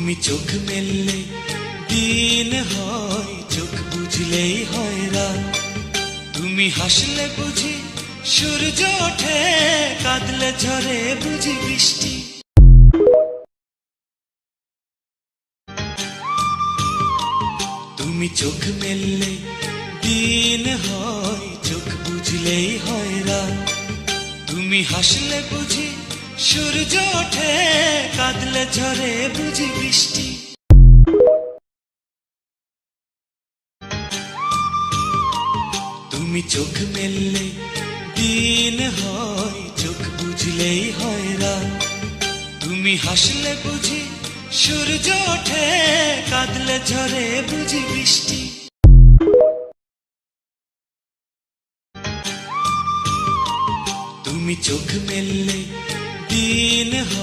তুমি চোখ মেললে দিন হয়, চোখ বুঝলেই হয় রাত। তুমি হাসলে বুঝি সূর্য ওঠে, কাঁদলে ঝরে বুঝি বৃষ্টি। তুমি চোখ মেললে দিন হয়, চোখ বুঝলেই হয় রাত। তুমি হাসলে বুঝি সূর্য ওঠে, কাঁদলে ঝরে বুঝি বৃষ্টি। তুমি চোখ মেললে দিন হয়, চোখ বুঝলেই হয় রাত। তুমি হাসলে বুঝি সূর্য ওঠে, কাঁদলে ঝরে বুঝি বৃষ্টি। তুমি চোখ মেললে দিন হয়।